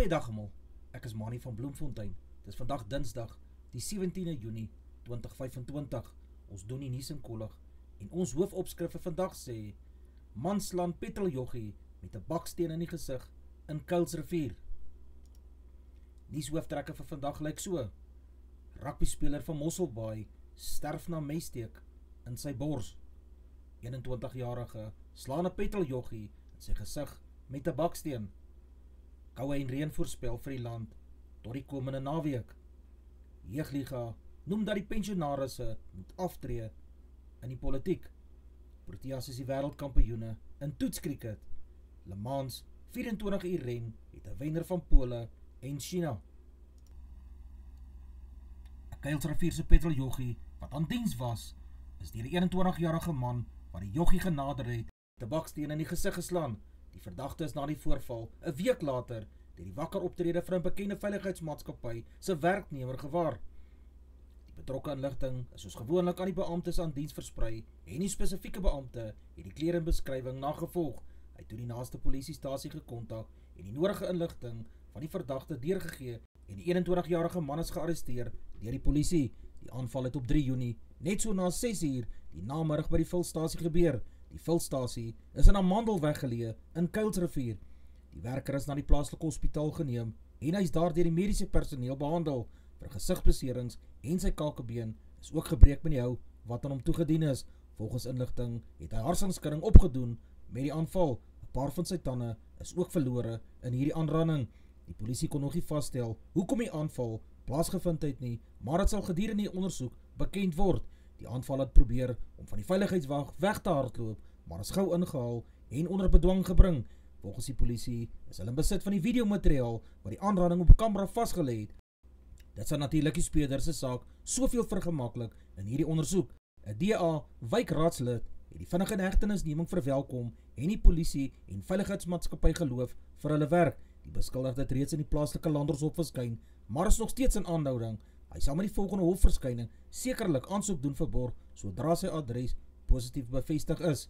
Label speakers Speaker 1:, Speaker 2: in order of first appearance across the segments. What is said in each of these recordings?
Speaker 1: Goeiedag almal, ek is Manny van Bloemfontein. Dit is vandag Dinsdag, die 17de Junie 2025. Ons doen die nuus in kollig en ons hoofopskrif vir vandag sê: man slaan petroljoggie met 'n baksteen in die gesig in Kuilsrivier. Nuushooftrekke vir vandag lyk so: rugbyspeler van Mosselbaai sterf na messteek in sy bors. 21-jarige slaan 'n petroljoggie in sy gesig met 'n baksteen. Koue en reën voorspel vir die land tot die komende naweek. Jeugliga noem dat die pensionarisse moet aftree in die politiek. Proteas is die wêreldkampioene in toetskriket. Le Mans 24 uur ren het 'n wenner van Pole en China. 'n Kuilsrivierse petroljoggie wat aan diens was, is deur 'n 21-jarige man wat die joggie genader het, met 'n baksteen in die gesig geslaan. Die verdagte is na die voorval 'n week later deur die wakker optrede van 'n bekende veiligheidsmaatskappy se werknemer gewaar. Die betrokke inligting is soos gewoonlik aan die beamptes aan diens versprei en die spesifieke beampte het die klere en beskrywing nagevolg. Hy het toe die naaste polisiestasie gekontak en die nodige inligting van die verdagte deurgegee en die 21-jarige man is gearresteer deur die polisie. Die aanval het op 3 Junie, net so na 6 uur, die namiddag by die vulstasie gebeur. Die vulstasie is in Amandel weggeleë in Kuilsrivier. Die werker is na die plaaslike hospitaal geneem en hy is daar deur die mediese personeel behandel. Vir gesigbeserings en sy kakebeen is ook gebreek met die hou wat aan hom toegedien is. Volgens inligting het hy hartsenskudding opgedoen met die aanval. 'n Paar van sy tande is ook verlore in hierdie aanranding. Die polisie kon nog nie vasstel hoekom die aanval plaasgevind het nie, maar dit sal gedurende die ondersoek bekend word. Die aanval het probeer om van die veiligheidswag weg te hardloop, maar is gou ingehaal en onder bedwang gebring. Volgens die polisie is hulle in besit van die videomateriaal wat die aanranding op kamera vasgelê het. Dit sal natuurlik die speurder se saak soveel vergemaklik in hierdie ondersoek. 'n DA wijkraadslid het die vinnige inhegtenisneming verwelkom en die polisie en veiligheidsmaatskappy geloof vir hulle werk. Die beskuldigde het reeds in die plaaslike landershof verskyn, maar is nog steeds in aanhouding. Hy sal met die volgende hofverskyning sekerlik aansoek doen vir borg sodra sy adres positief bevestig is.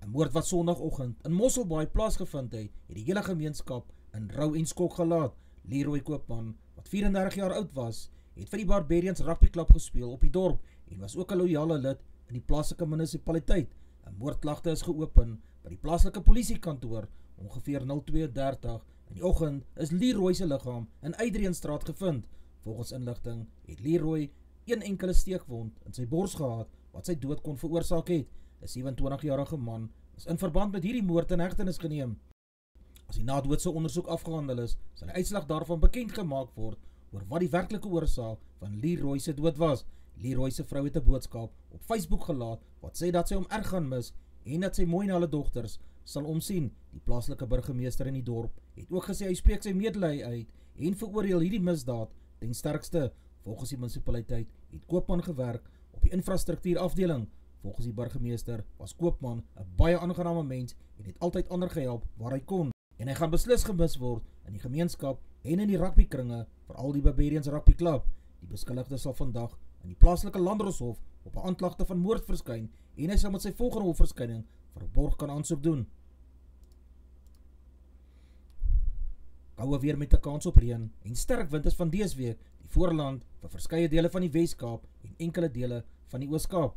Speaker 1: 'n moord wat Sondagoggend in Mosselbaai plaasgevind het die hele gemeenskap in rou en skok gelaat. Leroy Koopman, wat 34 jaar oud was, het vir die Barbarians rugbyklub gespeel op die dorp en was ook 'n loyale lid in die plaaslike munisipaliteit. 'n Moordklagte is geopen by die plaaslike polisiekantoor ongeveer 02:30 in die oggend is Leroy se liggaam in Adriaanstraat gevind. Volgens inligting het Leroy een enkele steekwond in sy bors gehad wat sy dood kon veroorsaak het. 'n 27-jarige man is in verband met hierdie moord in hegtenis geneem. As die nadoodse ondersoek afgehandel is, sal die uitslag daarvan bekend gemaak word oor wat die werklike oorsaak van Leroy se dood was. Leroy se vrou het 'n boodskap op Facebook gelaat wat sê dat sy hom erg gaan mis en dat sy mooi na hulle dogters sal omsien. Die plaaslike burgemeester in die dorp het ook gesê hy spreek sy medelee uit en veroordeel hierdie misdaad ten sterkste. Volgens die munisipaliteit het Koopman gewerk op die infrastruktuurafdeling. Volgens die burgemeester was Koopman 'n baie aangename mens en het altyd ander gehelp waar hy kon. En hy gaan beslis gemis word in die gemeenskap en in die rugbykringe, veral die Barbarians rugbyklub. Die beskuldigde sal vandag in die plaaslike landdroshof op 'n aanklagte van moord verskyn en hy sal met sy volgende hofverskyning vir 'n borg kan aansoek doen. Koue weer met 'n kans op reën en sterk wind is van dese week die voorland vir verskeie dele van die Wes-Kaap en enkele dele van die Oos-Kaap.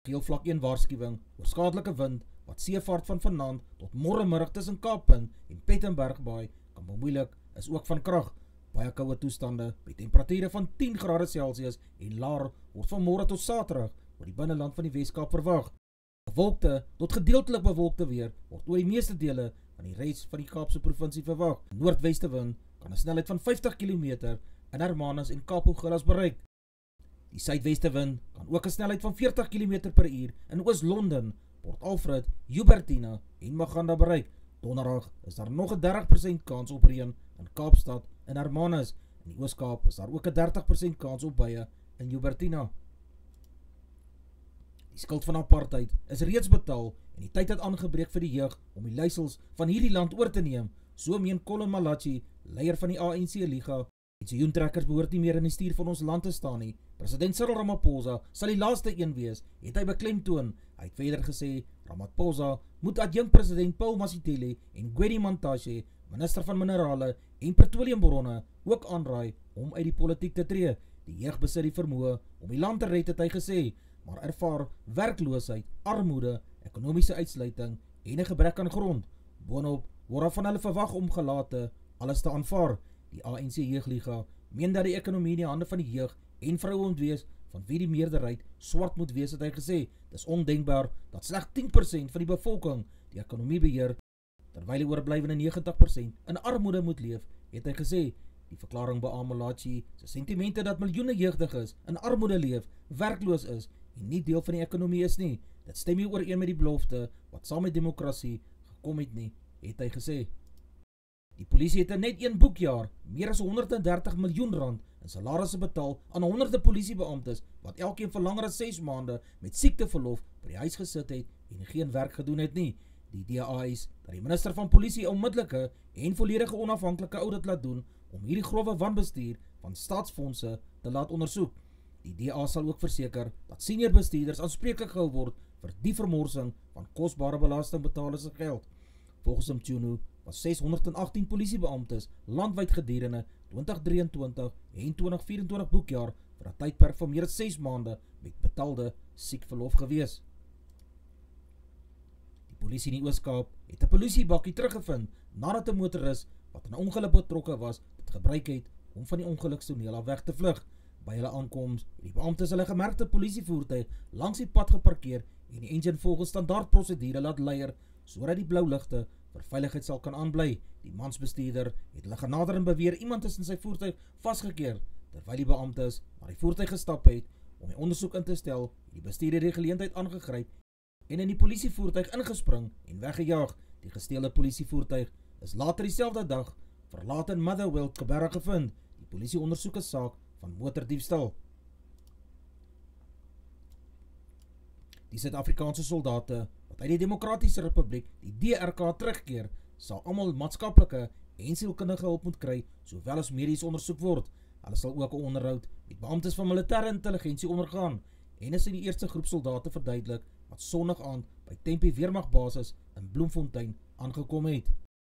Speaker 1: Geel vlak 1 waarskuwing oor skadelike wind wat seevaart van vanaand tot môremiddag tussen Kaappunt en Plettenbergbaai kan bemoeilik is ook van krag. Baie koue toestande met temperature van 10 grade Celsius en laer word van môre tot Saterdag oor die binneland van die Wes-Kaap verwag. Bewolkte tot gedeeltelik bewolkte weer word oor die meeste dele van die res van die Kaapse provinsie verwag. Noordweste wind kan 'n snelheid van 50 km in Hermanus en Kaaphooggeras bereik. Die suidweste wind kan ook 'n snelheid van 40 km/h in Oos-London, Port Alfred, Hubertina en Maganda bereik. Donderdag is daar nog 'n 30% kans op reën in Kaapstad en Hermanus. In die Oos-Kaap is daar ook 'n 30% kans op buie in Hubertina. Die skuld van apartheid is reeds betaal en die tyd het aangebreek vir die jeug om die leiersels van hierdie land oor te neem. So meen Colin Malachi, leier van die ANC Liga. Pensioentrekkers behoort nie meer in die stuur van ons land te staan nie. President Cyril Ramaphosa sal die laaste een wees, het hy beklemtoon. Hy het verder gesê, Ramaphosa moet adjunkt president Paul Masitele en Gwedi Mantashe minister van Minerale en Petroleumbronne, ook aanraai om uit die politiek te tree. Die jeug besit die vermoë om die land te red, het hy gesê, maar ervaar werkloosheid, armoede, ekonomiese uitsluiting en 'n gebrek aan grond. Boonop word van hulle verwag om gelate alles te aanvaar. Die ANC Jeugliga meen dat die ekonomie in die hande van die jeug en vroue moet wees, van wie die meerderheid swart moet wees, het hy gesê. Dis ondenkbaar dat slegs 10% van die bevolking die ekonomie beheer, terwyl die oorblywende 90% in armoede moet leef, het hy gesê. Die verklaring beamoen Malachi se sentimente dat miljoene jeugdiges in armoede leef, werkloos is en nie deel van die ekonomie is nie. Dit stem nie ooreen met die belofte wat saam met demokrasie gekom het nie, het hy gesê. Die polisie het in net een boekjaar meer as 130 miljoen rand in salarisse betaal aan honderde polisiebeamptes wat elkeen vir langer as 6 maande met siekteverlof by die huis gesit het en geen werk gedoen het nie. Die DA eis dat die minister van polisie onmiddellike en volledige onafhanklike audit laat doen om hierdie grove wanbestuur van staatsfondse te laat ondersoek. Die DA sal ook verseker dat senior bestuurders aanspreeklik gehou word vir die vermorsing van kosbare belastingbetalers se geld. Volgens Mchunu was 618 polisiebeamptes landwyd gedurende 2023 en 2024 boekjaar vir 'n tydperk van meer as 6 maande met betaalde siekverlof gewees. Die polisie in die Oos-Kaap het 'n polisiebakkie teruggevind nadat 'n motoris wat in 'n ongeluk betrokke was, dit gebruik het om van die ongelukstoneel af weg te vlug. By hulle aankoms het die beamptes hulle gemerkte polisievoertuig langs die pad geparkeer en die engine volgens standaard prosedure laat leier, sodat die blou ligte vir veiligheid sal kan aanbly. Die mansbestuurder het hulle genader en beweer iemand is in sy voertuig vasgekeer. Terwyl die beamptes na die voertuig gestap het om die ondersoek in te stel, het die bestuurder die geleentheid aangegryp en in die polisievoertuig ingespring en weggejaag. Die gesteelde polisievoertuig is later dieselfde dag verlaat in Motherwell, Kibera gevind. Die polisie ondersoek 'n saak van motordiefstal. Die Suid-Afrikaanse soldate wat uit die Demokratiese Republiek, die DRK, terugkeer, sal almal maatskaplike en sielkundige hulp moet kry, sowel as medies ondersoek word. Hulle sal ook 'n onderhoud met beamptes van militêre intelligensie ondergaan en is in die eerste groep soldate verduidelik wat Sondag aand by Tempe Weermagbasis in Bloemfontein aangekom het.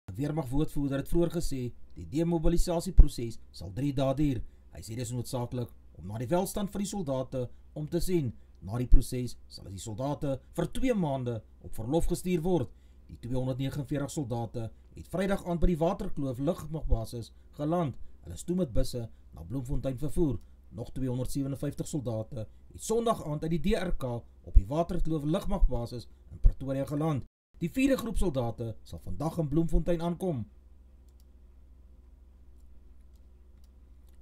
Speaker 1: 'n Weermagwoordvoerder het vroeër gesê die demobilisasieproses sal 3 dae duur. Hy sê dis noodsaaklik om na die welstand van die soldate om te sien. Na die proses sal die soldate vir 2 maande op verlof gestuur word. Die 249 soldate het Vrydag aand by die Waterkloof lugmagbasis geland. Hulle is toe met busse na Bloemfontein vervoer. Nog 257 soldate het Sondag aand uit die DRK op die Waterkloof lugmagbasis in Pretoria geland. Die 4de groep soldate sal vandag in Bloemfontein aankom.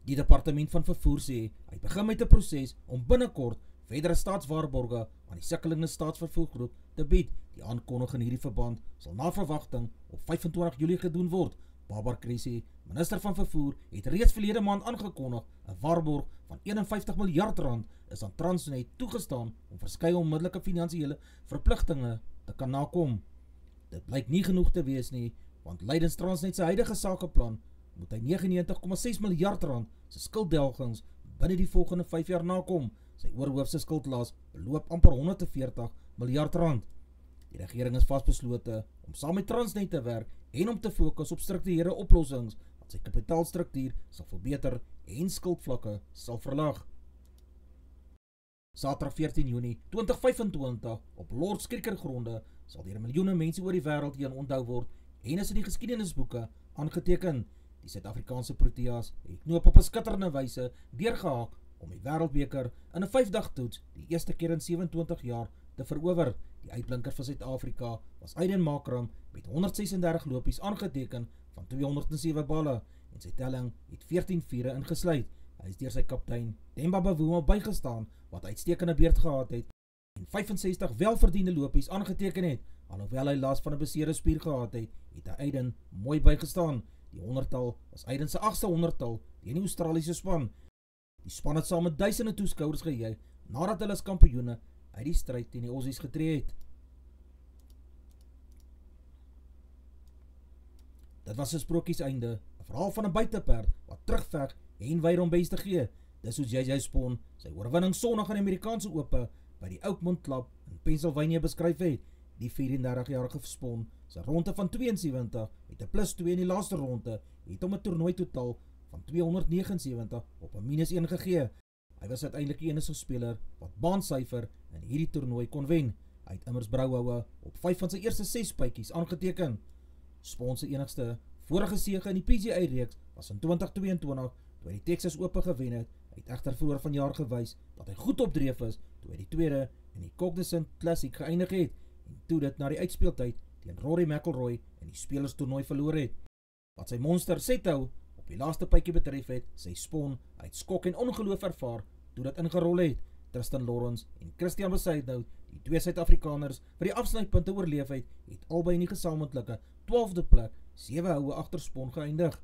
Speaker 1: Die departement van vervoer sê hy begin met 'n proses om binnekort verdere staatswaarborge aan die sukkelende staatsvervoergroep te bied. Die aankondiging in hierdie verband sal na verwagting op 25 Julie gedoen word. Babar Krisi, minister van vervoer, het reeds verlede maand aangekondig 'n waarborg van 51 miljard rand is aan Transnet toegestaan om verskeie onmiddellike finansiële verpligtinge te kan nakom. Dit blyk nie genoeg te wees nie, want lydens Transnet se huidige sakeplan moet hy 99,6 miljard rand se skulddelgings binne die volgende 5 jaar nakom. Sy oorhoofse skuldlas beloop amper 140 miljard rand. Die regering is vasbeslote om saam met Transnet te werk en om te fokus op strukturele oplossings wat sy kapitaalstruktuur sal verbeter en skuldvlakke sal verlaag. Saterdag 14 Junie 2025 op Lord's Kriekergronde sal deur miljoene mense oor die wêreld heen onthou word en is in die geskiedenisboeke aangeteken. Die Suid-Afrikaanse Proteas het knoop op 'n skitterende wyse deurgehaak om die wêreldbeker in 'n 5-dag toets die eerste keer in 27 jaar te verower. Die uitblinker van Suid-Afrika was Aiden Makram met 136 lopies aangeteken van 207 balle en sy telling het 14 vure ingesluit. Hy is deur sy kaptein Themba Bavuma bygestaan wat uitstekende beurt gehad het en 65 welverdiende lopies aangeteken het. Alhoewel hy las van 'n beseerde spier gehad het, het hy Aiden mooi bygestaan. Die 100-tal was Aiden se 8ste 100-tal teen die Australiese span. Die span het saam met duisende toeskouers gejuig nadat hulle as kampioene uit die stryd teen die Aussies getree het. Dit was 'n sprokieseinde, 'n verhaal van 'n buiteperd wat terugveg en weier om bes te gee. Dis hoe JJ Spaun sy oorwinning Sondag aan die Amerikaanse Ope by die Oakmont Club in Pennsylvania beskryf het. Die 34-jarige Spaun se ronde van 72 met met 'n +2 in die laaste ronde, het hom 'n toernooi totaal van 279 op 'n -1 gegee. Hy was uiteindelik die enigste speler wat baansyfer in hierdie toernooi kon wen. Hy het immers Brouwer op 5 van sy eerste 6 spuitjies aangeteken. Spaun se enigste vorige sege in die PGA reeks was in 2022 toe hy die Texas Open gewen het. Hy het egter vroeër vanjaar gewys dat hy goed op dreef is toe hy die tweede in die Cognizant Classic geëindig het en toe dit na die uitspeeltyd teen Rory McIlroy in die spelerstoernooi verloor het. Wat sy monster set hou op die laaste puitjie betref het, sy Spaun uit skok en ongeloof ervaar toe dit ingerol het. Tristan Lawrence en Christian Bezuidenhout, die twee Suid-Afrikaners wat die afsluitpunte oorleef het albei in die gesamentlike 12de plek 7 houe agter Spaun geëindig.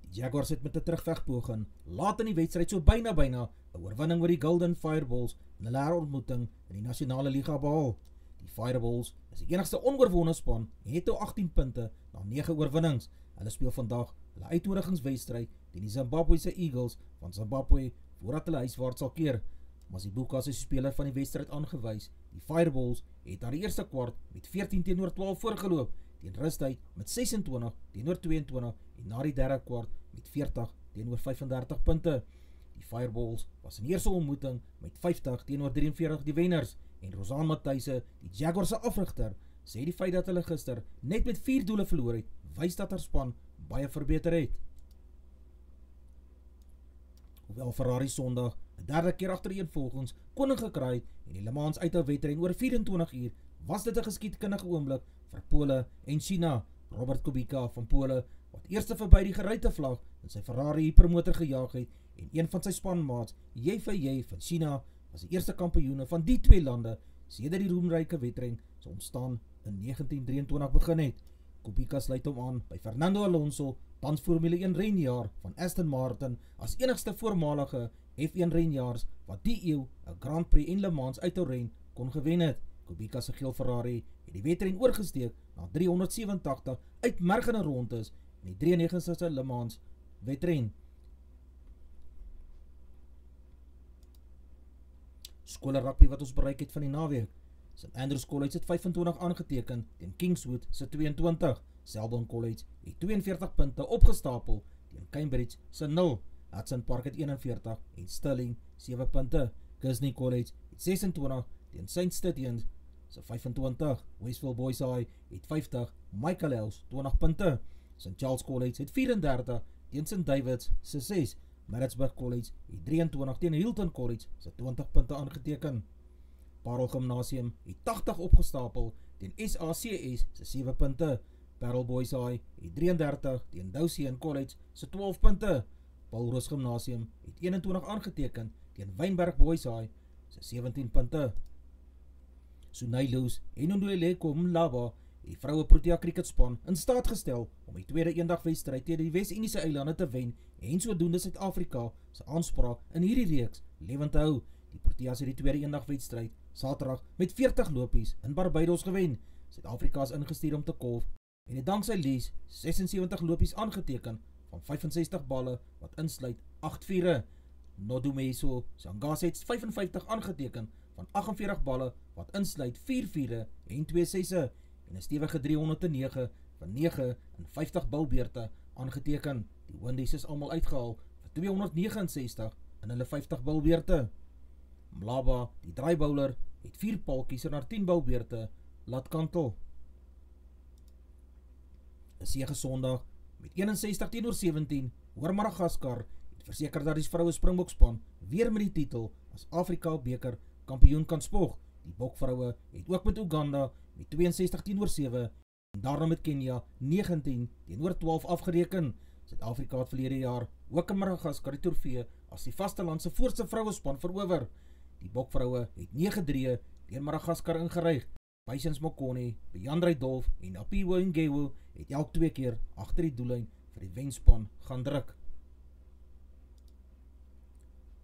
Speaker 1: Die Jaguars het met 'n terugvegpoging laat in die wedstryd so byna 'n oorwinning oor die Golden Fireballs in hulle herontmoeting in die Nasionale Liga behaal. Die Fireballs is die enigste onoorwonde span en het nou 18 punte na 9 oorwinnings. Hulle speel vandag hulle uitnodigingswedstryd teen die Zimbabwese Eagles van Zimbabwe voordat hulle huiswaarts sal keer. Mazibuka is die speler van die wedstryd aangewys. Die Fireballs het na die eerste kwart met 14-12 voorgeloop, teen rustyd met 26-22 en na die derde kwart met 40-35 punte. Die Fireballs was in die eerste ontmoeting met 50-43 die wenners en Rosaan Matthijsse, die Jaguars se afrigter, sê die feit dat hulle gister net met 4 doele verloor het, wys dat haar span baie verbeter het. Hoewel Ferrari Sondag 'n derde keer agtereenvolgens koning gekry het en die Le Mans uithou wedren oor 24 uur, was dit 'n geskiedkundige oomblik vir Pole en China. Robert Kubica van Pole, wat eerste verby die geruite vlag in sy Ferrari hypermotor gejaag het, en een van sy spanmaats, Ye Fei van China, was die eerste kampioene van die twee lande sedert die roemryke wedren se ontstaan in 1923 begin het. Kubica sluit hom aan by Fernando Alonso, tans Formule 1 renjaer van Aston Martin, as enigste voormalige F1 renjaers wat die eeu 'n Grand Prix en Le Mans uithouren kon gewen het. Kubica se geel Ferrari het die wedren oorgesteek na 387 uitmergende rondes in die 93ste Le Mans wedren. Skole rugby wat ons bereik het van die naweek. St Andrews College het 25 aangeteken teen Kingswood se 22. Selborne College het 42 punte opgestapel teen Cambridge se 0. Hudson Park het 41 en Stirling 7 punte. Disney College het 26 teen St Stithians se 25. Westville Boys High het 50, Michael Hills 20 punte. St Charles College het 34 teen St David's se 6. Maritzburg College het 23 teen Hilton College se 20 punte aangeteken. Parel Gymnasium het 80 opgestapel teen SACS se 7 punte. Parel Boys High het 33 teen Dousian College se 12 punte. Paulrus Gymnasium het 21 aangeteken teen Wynberg Boys High se 17 punte. Sunay Loos en Nondweleko Mlaba, die vroue Protea cricketspan, in staat gestel om die tweede eendagwedstryd teen die Wes-Indiese eilande te wen en sodoende Suid-Afrika se aanspraak in hierdie reeks lewend te hou. Die Proteas het die tweede eendagwedstryd Saterdag met 40 lopies in Barbados gewen. Suid-Afrika is ingestuur om te kolf en het danksy Lees 76 lopies aangeteken van 65 balle wat insluit 8 viere. Nodumeso Sangase het 55 aangeteken van 48 balle wat insluit 4 viere en 2 sesse en 'n stewige 309 van 59 bilbeurte aangeteken. Die Windies is almal uitgehaal vir 269 in hulle 50 bilbeurte. Mlaba, die draaibouler, het 4 paltjies en haar 10 bilbeurte laat kantel. 'n Sege Sondag met 61-17 oor Madagaskar het verseker dat die vroue Springbokspan weer met die titel as Afrika beker kampioen kan spog. Die bokvroue het ook met Uganda met 62-7 en daarna met Kenia 19-12 afgereken. Suid-Afrika het verlede jaar ook in Madagaskar die trofee as die vastelandse voorste vrouespan verower. Die bokvroue het 9-3 teen Madagaskar ingeryg. Patience Mokone, Beyandre Dolf en Apiwo Ngewu het elk 2 keer agter die doellyn vir die wenspan gaan druk.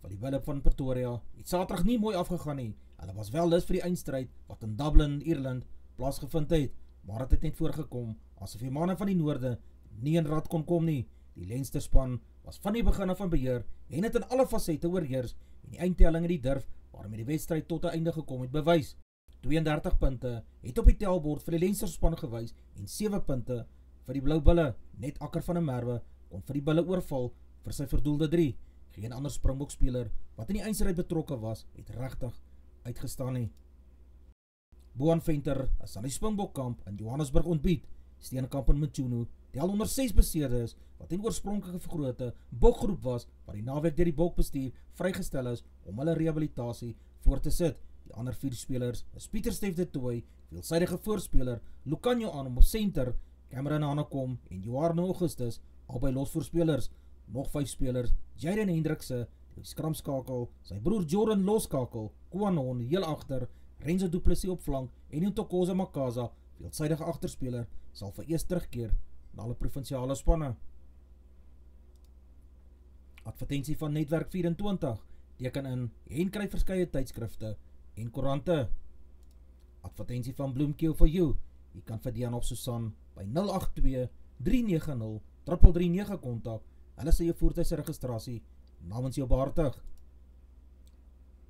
Speaker 1: Van die Wille van Pretoria het Saterdag nie mooi afgegaan nie. Hulle was wel lus vir die eindstryd wat in Dublin, Ierland, plaasgevind het, maar het net voorgekom asof die manne van die noorde nie in rad kon kom nie. Die Leinster span was van die begin af van beheer en het in alle fasette oorheers en die eindtelling in die durf waarmee die wedstryd tot 'n einde gekom het bewys. 32 punte, het op die telbord vir die Leinster span gewys en 7 punte vir die Blou Bulle. Net Akker van der Merwe kon vir die Bulle oorval vir sy verdoelde 3. Geen ander Springbok-speler wat in die eindstryd betrokke was, het regtig uitgestaan nie. Boan Venter is aan die Springbok-kamp in Johannesburg ontbied. Steenkamp en Mchunu, die al onder 6 beseerdes, wat in oorspronklike vergrote bokgroep was, wat die naweek deur die bokbestuur vrygestel is om hulle rehabilitasie voor te sit. Die ander 4 spelers is Pieter Steef de Tooy, veelsidige voorspeler, Lucanio Anum op center, Cameron Hanekom en Joarno Augustus, albei losvoorspelers. Nog 5 spelers, Jaden Hendrikse, die skramskakel, sy broer Jordan loskakel, Kouanon heel agter, Renzo Du Plessis op flank en Ntokoza Makaza, veelsidige agterspeler, sal vir eers terugkeer na alle provinsiale spanne. Advertensie van Netwerk 24, teken in en kry verskeie tydskrifte en koerante. Advertensie van Bloemkeel for you, jy kan vir Dian of Susan by 082-390-3339 kontak. Hulle sê jou voertuigse registrasie namens jou behartig.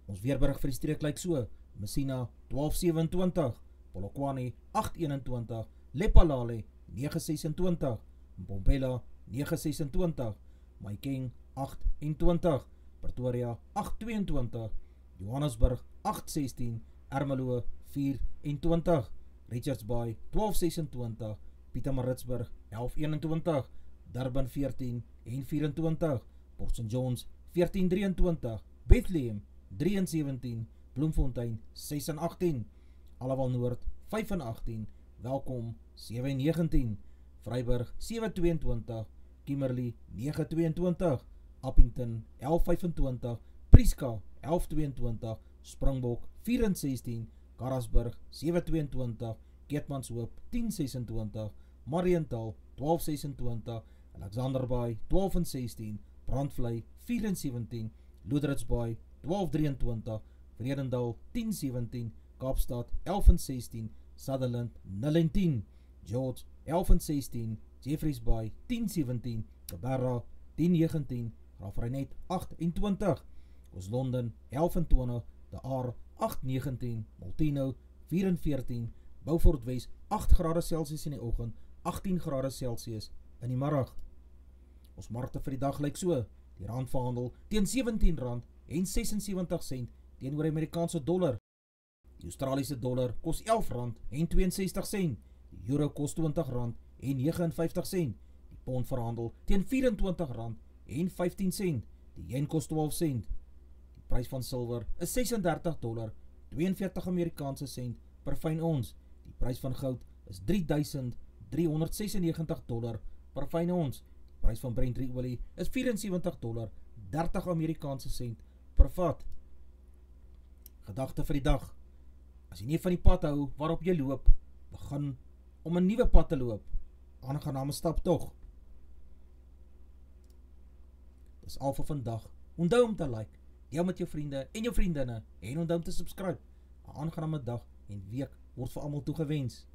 Speaker 1: Ons weerberig vir die streek lyk so: Messina 1227, Polokwane 821, Lepalale 926, Mbombela 926, Mahikeng 821, Pretoria 822, Johannesburg 816, Ermelo 421, Richards Bay 1226, Pietermaritzburg 1121, Durban 14 en 24, Port St. John's 1423, Bethlehem 3 en 17, Bloemfontein 6 en 18, Allewal Noord 5 en 18, Welkom 7 en 19, Vryburg 722, Kimberley 922, Appington 1125, Prieska 1122, Springbok 4 en 16, Karasburg 722, Keetmanshoop 1026, Mariental 1226, Alexanderbaai 12 en 16, Brandvlei 4 en 17, Loederitsbaai 1223, Vredendal 1017, Kaapstad 11 en 16, Sutherland 0 en 10, George 11 en 16, Jeffreys Bay 1017, Cabarra 1019, Graafreinet 28, Oos-London 11 en 20, De Aar 819, Multino 4 en 14, Beaufort West 8 grade Celsius in die oggend, 18 grade Celsius in die middag. Ons markte vir die dag lyk so: die rand verhandel teen R17 en 76 sent teenoor die Amerikaanse dollar. Die Australiese dollar kos R11 en 62 sent. Die euro kos R20 en 59 sent. Die pond verhandel teen R24 en 15 sent. Die yen kos 12 sent. Die prys van silwer is $36, 42 Amerikaanse sent per fyn ons. Die prys van goud is $3,396 per fyn ons. Die prys van Brent olie is $74, 30 Amerikaanse sent per vat. Gedagte vir die dag: as jy nie van die pad hou waarop jy loop, begin om 'n nuwe pad te loop. Aangename stap tog. Dis al vir vandag. Onthou om te like, deel met jou vriende en jou vriendinne en onthou om te subscribe. 'n Aangename dag en week word vir almal toegewens.